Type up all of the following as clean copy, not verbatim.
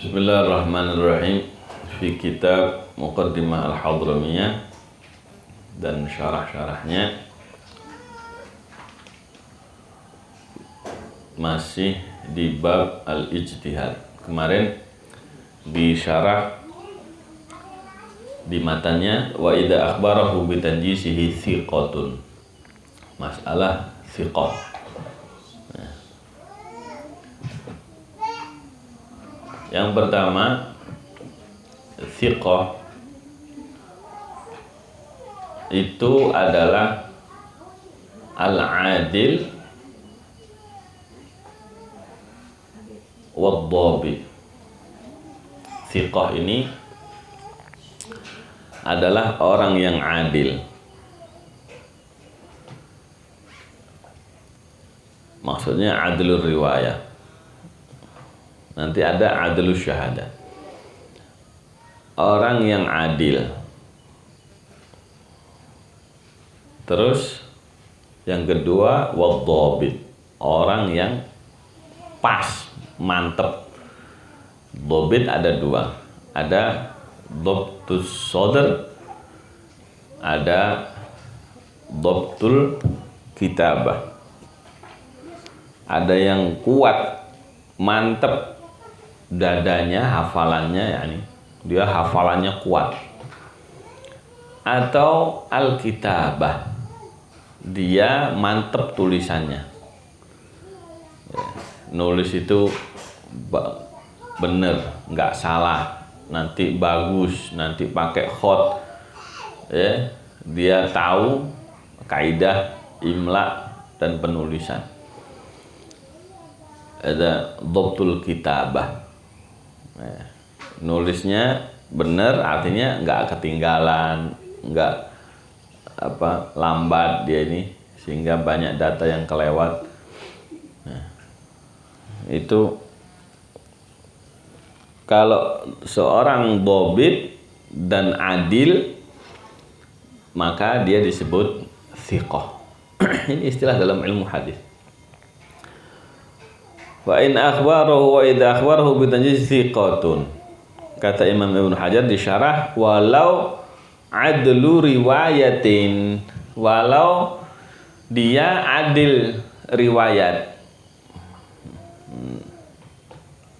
Bismillahirrahmanirrahim. Fi kitab Muqaddimah Al-Hadramiyah dan syarah-syarahnya masih di bab al-ijtihad. Kemarin di syarah di matanya wa idza akhbarahu bi tanjisihi thiqatun. Masalah thiqah. Yang pertama, thiqah itu adalah al-adil wad-dhabi. Thiqah ini adalah orang yang adil. Maksudnya adlur riwayah. Nanti ada adlus syahadah. Orang yang adil. Terus yang kedua wadhabit. Orang yang pas, mantep. Dhabit ada dua. Ada dhabtus sodr, ada dhabtul kitabah. Ada yang kuat, mantep dadanya, hafalannya, yakni dia hafalannya kuat. Atau al-kitabah, dia mantep tulisannya, nulis itu bener, nggak salah, nanti bagus, nanti pakai khot, ya, dia tahu kaidah imla dan penulisan. Ada dhabtul kitabah, nulisnya bener, artinya nggak ketinggalan, nggak lambat dia ini, sehingga banyak data yang kelewat. Nah, itu kalau seorang dhabit dan adil, maka dia disebut thiqah. Ini istilah dalam ilmu hadis. Wa in akhbarahu wa idza akhbarahu bi tanjiz thiqatun. Kata Imam Ibnu Hajar di syarah, walau adlu riwayatin, walau dia adil riwayat.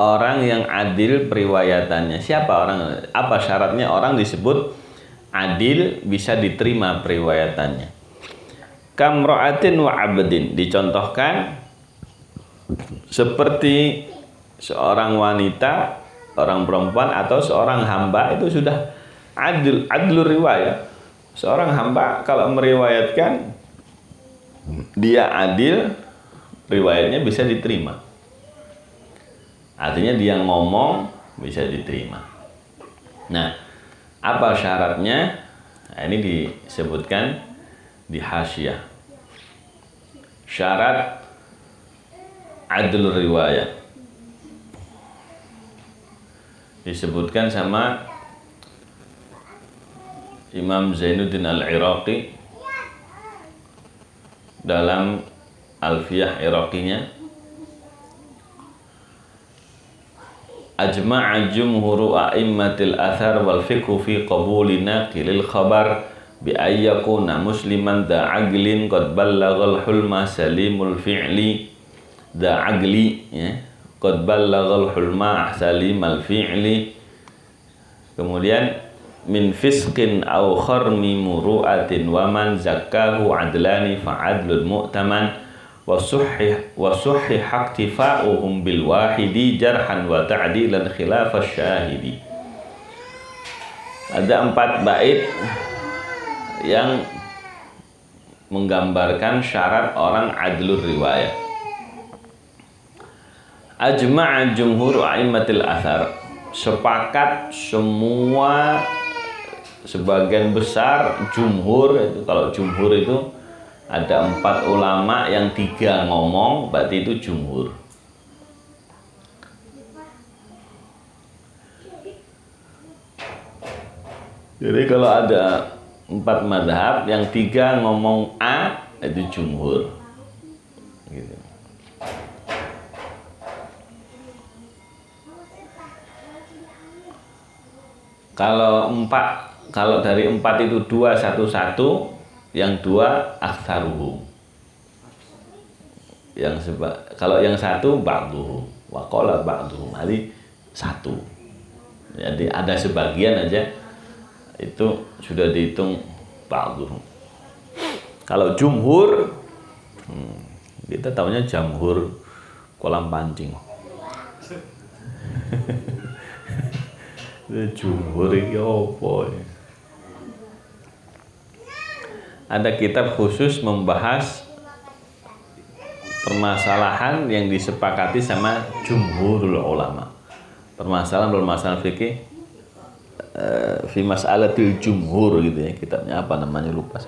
Orang yang adil periwayatannya. Siapa orang? Apa syaratnya orang disebut adil, bisa diterima periwayatannya? Kamra'atin wa 'abdin. Dicontohkan seperti seorang wanita, orang perempuan, atau seorang hamba, itu sudah adlur riwayat. Seorang hamba kalau meriwayatkan dia adil, riwayatnya bisa diterima. Artinya dia ngomong bisa diterima. Nah, apa syaratnya? Nah, ini disebutkan di hasyiah. Syarat adlur riwayat disebutkan sama Imam Zainuddin Al-Iraqi dalam Alfiyah Iraqinya. Ajma'a jumhuru a'immatil athar wal fiqhu fi qabuli naqilil khabar bi ayyakuna musliman da aqlin qad ballaghal hulma salimul fi'li da aqli, ya, qad ballaghal hulma salimal fi'li. Kemudian min fisqin aw kharmi muru'atin wa man zakkahu adlani fa adlul mu'taman wa suhih iktifa'uhum bil wahidi jarhan wa ta'dilan khilaf syahidi. Ada 4 bait yang menggambarkan syarat orang adlur riwayat. Ajma'a jumhur a'immatil athar. Sepakat semua, sebagian besar jumhur itu. Kalau jumhur itu ada 4 ulama yang 3 ngomong, berarti itu jumhur. Jadi kalau ada 4 madhab yang 3 ngomong A, itu jumhur. Gitu. Kalau dari 4 itu 2 1, yang 2 aktsaruhu. Kalau yang 1 ba'duhu. Wa qala ba'duhum. Jadi 1. Jadi ada sebagian aja itu sudah dihitung ba'duhum. Kalau jumhur, kita tahunya jamhur kolam pancing. Jumhur iki apa ya? Ada kitab khusus membahas permasalahan yang disepakati sama jumhurul ulama. Permasalahan fikih fi mas'alatil jumhur gitu ya, kitabnya apa namanya lupa.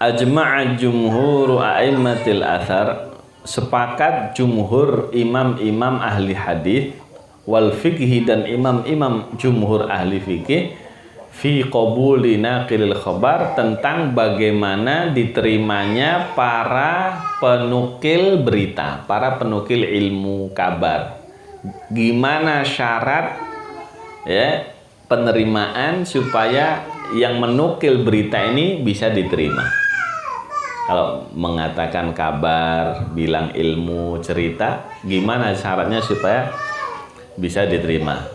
Ajma'a jumhur a'immatil athar, sepakat jumhur imam-imam ahli hadis wal fikhi dan imam-imam jumhur ahli fikih fi qabuli naqilil khabar, tentang bagaimana diterimanya para penukil berita, para penukil ilmu kabar. Gimana syarat ya penerimaan supaya yang menukil berita ini bisa diterima. Kalau mengatakan kabar, bilang ilmu, cerita, gimana syaratnya supaya bisa diterima?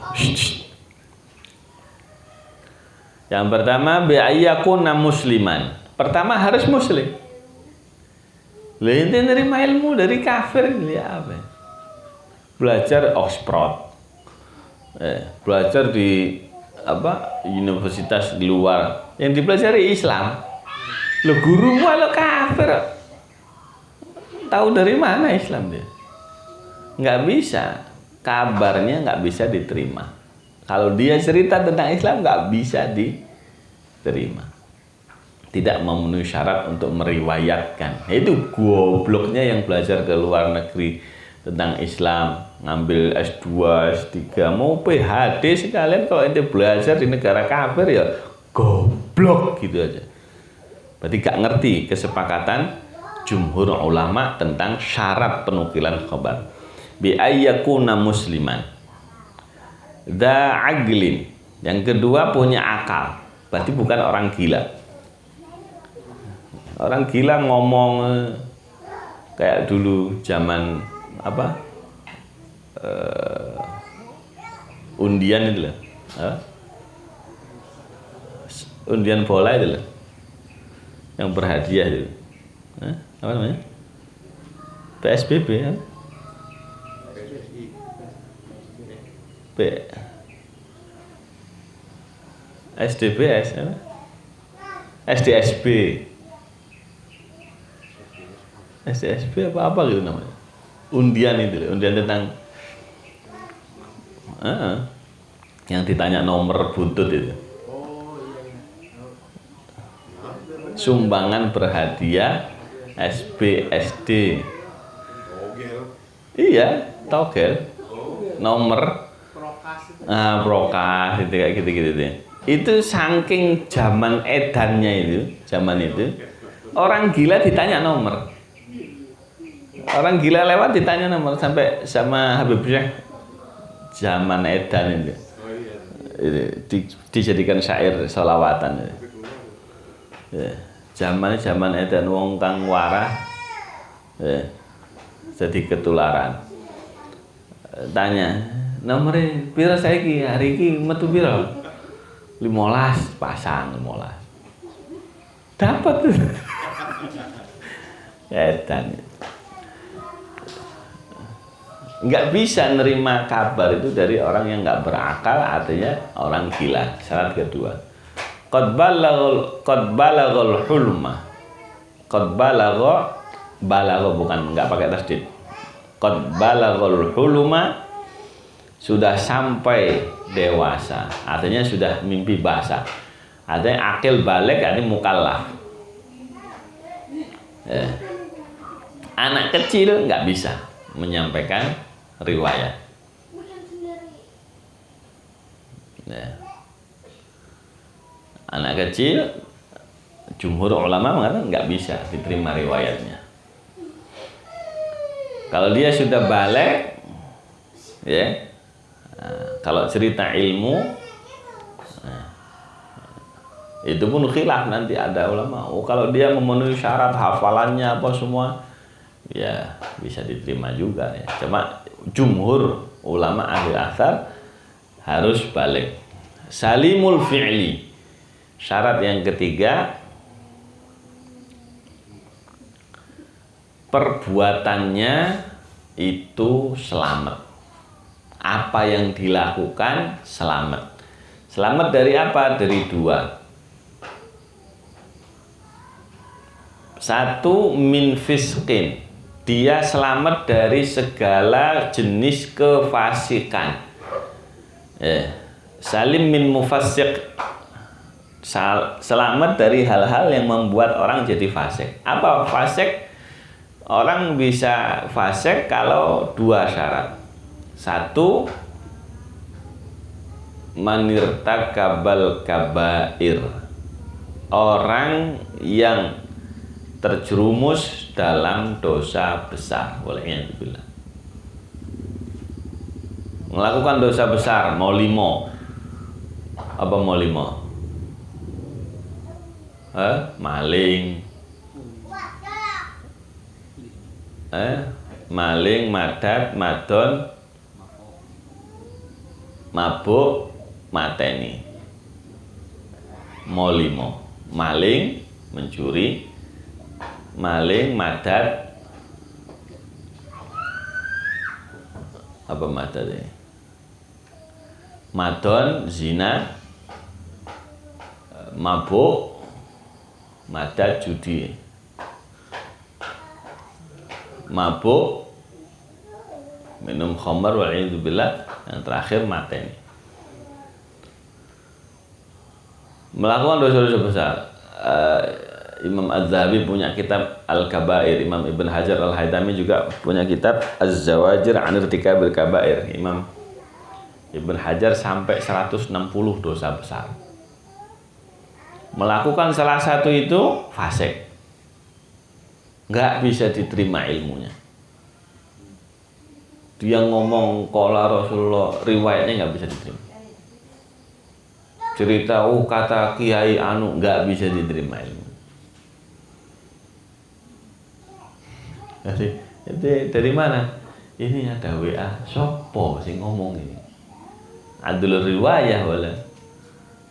Yang pertama, bi'ayyakuna musliman. Pertama harus muslim. Lah ente nerima ilmu dari kafir ya apa? Belajar Oxford. Belajar di universitas di luar yang dipelajari Islam. Lo guru malah kafir. Tahu dari mana Islam dia? Nggak bisa. Kabarnya nggak bisa diterima. Kalau dia cerita tentang Islam nggak bisa diterima. Tidak memenuhi syarat untuk meriwayatkan. Itu gobloknya yang belajar ke luar negeri tentang Islam, ngambil S2, S3, mau PhD sekalian, kalau ente belajar di negara kafir ya goblok gitu aja. Berarti gak ngerti kesepakatan jumhur ulama tentang syarat penukilan khabar. Bi ayyakuna musliman dza aglin. Yang kedua punya akal. Berarti bukan orang gila. Orang gila ngomong kayak dulu zaman undian itu loh. Undian bola itu loh. Yang berhadiah itu. Apa namanya? PSBB ya? SDBS ya? SDSB. SDSB apa gitu namanya? Undian itu, undian tentang yang ditanya nomor buntut itu. Sumbangan berhadiah SBSD. Iya, togel. Nomor prokas itu kayak gitu-gitu deh. Itu saking zaman edannya itu, zaman itu orang gila ditanya nomor. Orang gila lewat ditanya nomor, sampai sama Habib Syekh zaman edan itu. Dijadikan syair sholawatan. Ya, zaman edan wong kang warah ya, jadi ketularan. Tanya, nomornya piro saiki, hari ini metu piro? 15 pasang 15. Dapat tuh. Edan. Nggak bisa nerima kabar itu dari orang yang nggak berakal, artinya orang gila. Syarat kedua, qad balaghul hulma. Qad balagha bukan, nggak pakai tasdid. Qad balaghul hulma, sudah sampai dewasa, artinya sudah mimpi basah. Artinya akil balik, artinya mukallaf. Anak kecil nggak bisa menyampaikan riwayat. Anak kecil, jumhur ulama mengatakan nggak bisa diterima riwayatnya. Kalau dia sudah balik, ya Nah, kalau cerita ilmu, nah, itu pun khilaf, nanti ada ulama. Oh, kalau dia memenuhi syarat hafalannya apa semua, ya bisa diterima juga ya. Cuma jumhur ulama ahli athar harus balik. Salimul fi'li. Syarat yang ketiga, perbuatannya itu selamat. Apa yang dilakukan selamat. Selamat dari apa? Dari dua. Satu, min fiskin. Dia selamat dari segala jenis kefasikan. Salim min mufassiq. Selamat dari hal-hal yang membuat orang jadi fasik. Apa fasik? Orang bisa fasik kalau dua syarat. Satu, manirtakabal kabair. Orang yang terjerumus dalam dosa besar. Bolehnya dibilang. Melakukan dosa besar, mau limo. Apa mau limo? Maling. Maling, madat, madon, mabuk, mateni. Molimo, maling, mencuri, maling, madat, apa madat ini? Madon, zina, mabuk, madat, judi. Mabuk, minum khamar, wa'idzubillah. Yang terakhir mateni. Melakukan dosa-dosa besar. Imam Az-Zahabi punya kitab Al-Kabair. Imam Ibn Hajar Al-Haytami juga punya kitab Az-Zawajir an Irtikabil Kabair. Imam Ibn Hajar sampai 160 dosa besar. Melakukan salah satu itu fasik. Nggak bisa diterima ilmunya. Dia ngomong qala Rasulullah, riwayatnya nggak bisa diterima. Cerita kata kiai anu, nggak bisa diterima ilmu. Jadi dari mana? Ini ada WA, sopo sing ngomong ini. Adil riwayah wala.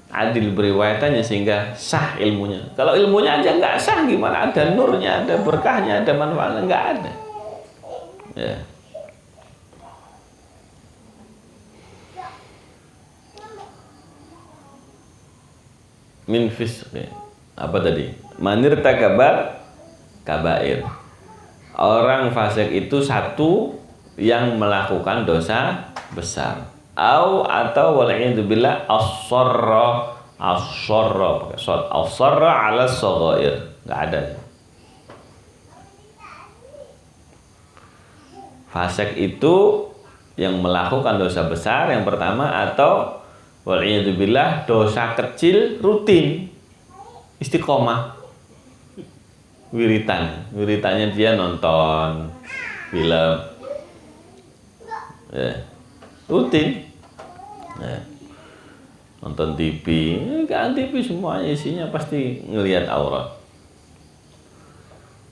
Adil beriwayatannya sehingga sah ilmunya. Kalau ilmunya aja nggak sah, gimana ada nurnya, ada berkahnya, ada manfaatnya? Nggak ada. Ya. Min fisqi. Apa tadi? Manirtakabal kabair. Orang fasik itu satu yang melakukan dosa besar. Atau wal'iyadzubillah as-sarra pakai shad. As-sarra 'ala as-saghair. Enggak ada. Fasik itu yang melakukan dosa besar yang pertama, atau wal'iyadzubillah dosa kecil rutin, istiqomah, wiritannya dia nonton film, rutin, nonton TV, kan TV semuanya isinya pasti ngelihat aurat.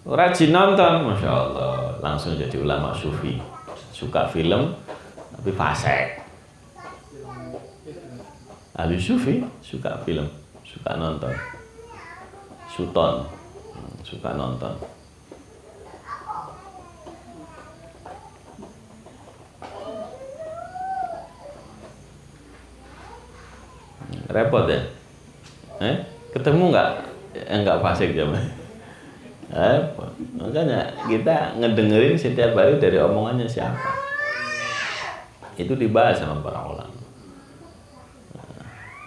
Rajin nonton, masya Allah, langsung jadi ulama sufi. Suka film tapi fasik. Ahli sufi suka film, suka nonton, suton, suka nonton. Repot ya? Ketemu nggak yang nggak fasik zaman? Repot. Makanya kita ngedengerin setiap hari dari omongannya siapa. Itu dibahas sama para ulama.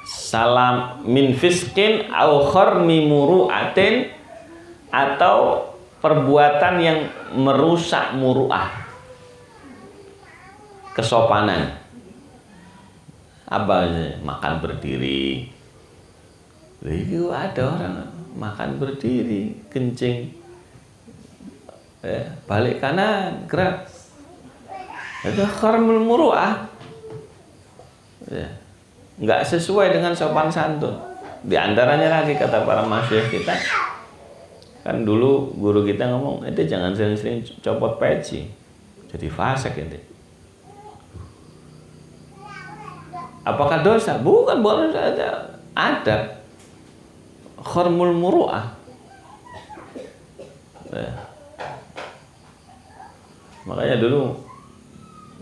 Salam min fiskin au kharmi muru'atin, atau perbuatan yang merusak muru'ah, kesopanan. Apa makan berdiri. Itu ada orang makan berdiri, kencing, balik kanan, gerak. Itu kharmul muru'ah. Ya. Nggak sesuai dengan sopan santun. Di antaranya lagi kata para masyayikh kita, kan dulu guru kita ngomong, ente jangan sering-sering copot peci, jadi fasik ente. Apakah dosa? Bukan dosa, adab. Khormul muru'ah. Ya. Makanya dulu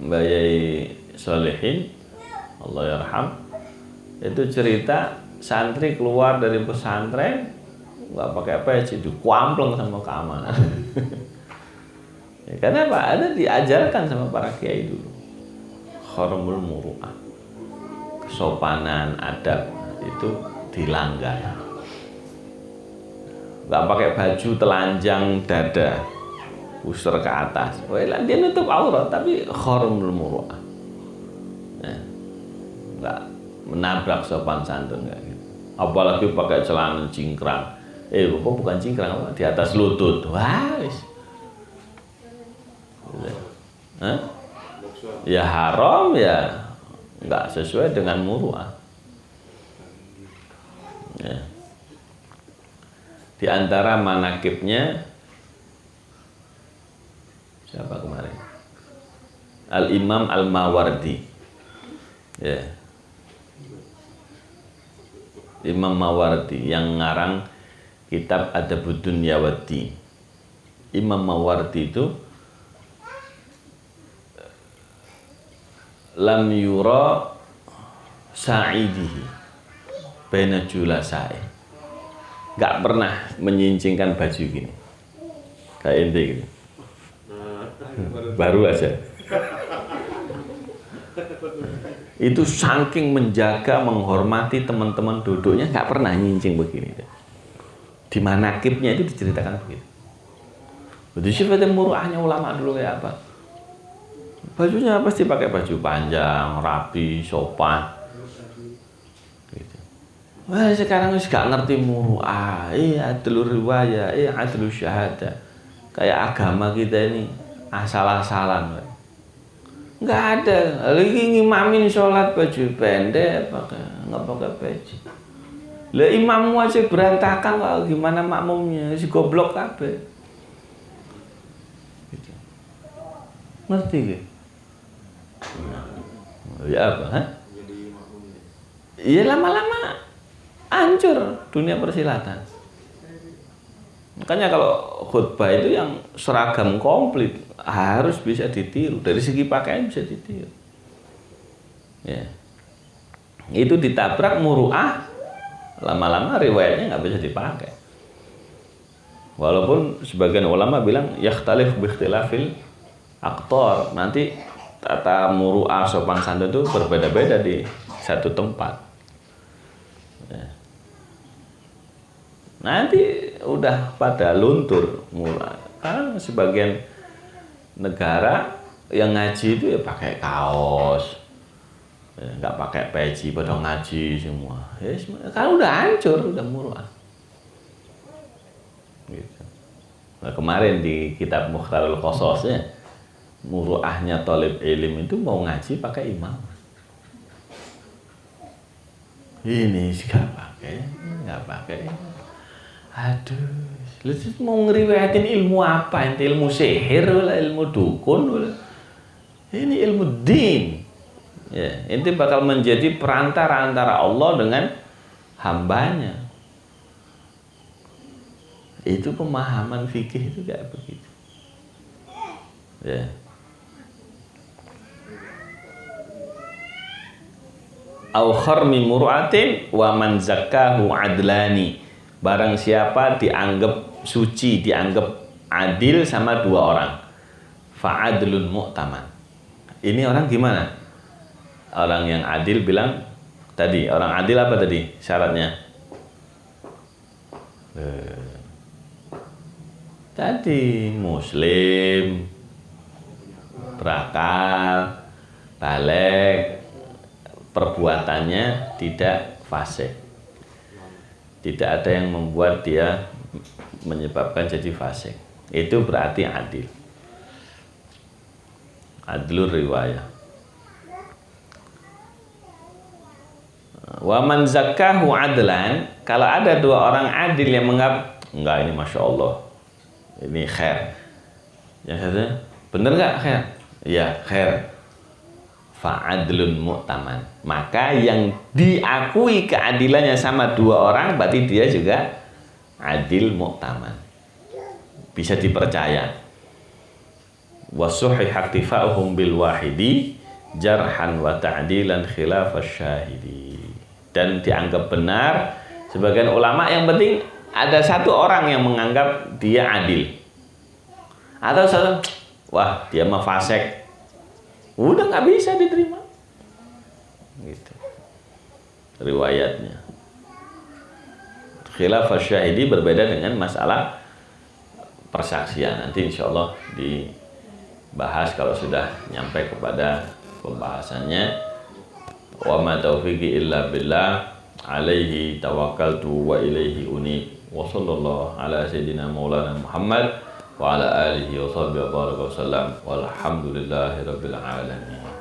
Mbak Yai Solihin, Allah yarham, itu cerita santri keluar dari pesantren nggak pakai peci, dikuampleng sama keamanan. Ya, karena apa? Ada diajarkan sama para kiai dulu. Khormul muru'ah, kesopanan, adab itu dilanggar. Nggak pakai baju telanjang dada, pusar ke atas. Wah, dia nutup aurat tapi khormul muru'ah. Ya. Nggak menabrak sopan santun nggak gitu. Apalagi pakai celana cingkrang. Kok bukan cingkrang, apa? Di atas lutut. Wah, wis. Ya haram, ya nggak sesuai dengan muru'ah. Ya. Di antara manakibnya siapa kemarin? Al-Imam Al-Mawardi. Ya. Imam Mawardi yang ngarang kitab Adabud Dunya Waddin. Imam Mawardi itu lam yura sa'idihi baina julasa'i. Gak pernah menyincingkan baju gini kayak ente gitu. Baru aja. Itu saking menjaga, menghormati teman-teman duduknya, nggak pernah nyincing begini. Di manakibnya itu diceritakan begitu. Jadi sifatnya muruahnya ulama dulu kayak apa? Bajunya pasti pakai baju panjang, rapi, sopan. Gitu. Wah, sekarang wis gak ngerti muruah, adlu riwayah, adlu syahadah. Kayak agama kita ini asal-asalan. Nggak ada. Lagi ngimamin sholat baju pendek, nggak pakai peci. Lah imammu aja berantakan, kok gimana makmumnya? Si goblok kabeh. Gitu. Ngerti gak? Ya apa? Iya, lama-lama hancur dunia persilatan. Makanya kalau khutbah itu yang seragam komplit harus bisa ditiru, dari segi pakaian bisa ditiru. Ya. Itu ditabrak muru'ah, lama-lama riwayatnya nggak bisa dipakai. Walaupun sebagian ulama bilang yakhtalif biikhtilafil aqtar, nanti tata muru'ah sopan santun itu berbeda-beda di satu tempat. Ya. Nanti udah pada luntur mulai. Karena sebagian negara yang ngaji itu ya pakai kaos, ya, nggak pakai peci, pada ngaji semua. Ya, kan udah hancur, udah muru'ah. Gitu. Nah, kemarin di kitab Mukhtarul Qasasnya, muru'ahnya thalib ilm itu mau ngaji pakai imam. Ini nggak pakai. Aduh, lu mau ngeriwayatin ilmu apa? Ente ilmu sihir, ilmu dukun, ini ilmu din. Ya, ente bakal menjadi perantara antara Allah dengan hambanya. Itu pemahaman fikih itu kayak begitu. Ya. Au kharmi muru'atin wa man zakkahu adlani. Barang siapa dianggap suci, dianggap adil sama dua orang, fa'adlun mu'taman. Ini orang gimana? Orang yang adil bilang tadi, orang adil apa tadi syaratnya? Tadi muslim, berakal, balik, perbuatannya tidak fasik. Tidak ada yang membuat dia menyebabkan jadi fasik. Itu berarti adil. Adlur riwayah. Wa man zakkahu adlan, kalau ada dua orang adil yang menganggap enggak ini masya Allah, ini khair. Yang satu, bener nggak khair? Iya khair. Fa'adlun mu'taman. Maka yang diakui keadilannya sama dua orang, berarti dia juga adil mu'taman. Bisa dipercaya. Wasuhi haktifa'uhum bil wahidi jarhan wa ta'dilan khilafas syahidi. Dan dianggap benar sebagian ulama, yang penting ada satu orang yang menganggap dia adil. Atau satu, wah dia mah fasik, udah nggak bisa diterima. Gitu riwayatnya. Khilafas syahidi berbeda dengan masalah persaksian. Nanti insya Allah dibahas kalau sudah nyampe kepada pembahasannya. Wa ma taufiqi illa billah, alaihi tawakkaltu wa ilaihi unib. Wa sallallahu ala sayyidina maulana Muhammad wa ala alihi wa sahbihi wa baraka wa sallam. Walhamdulillahi rabbil alamin.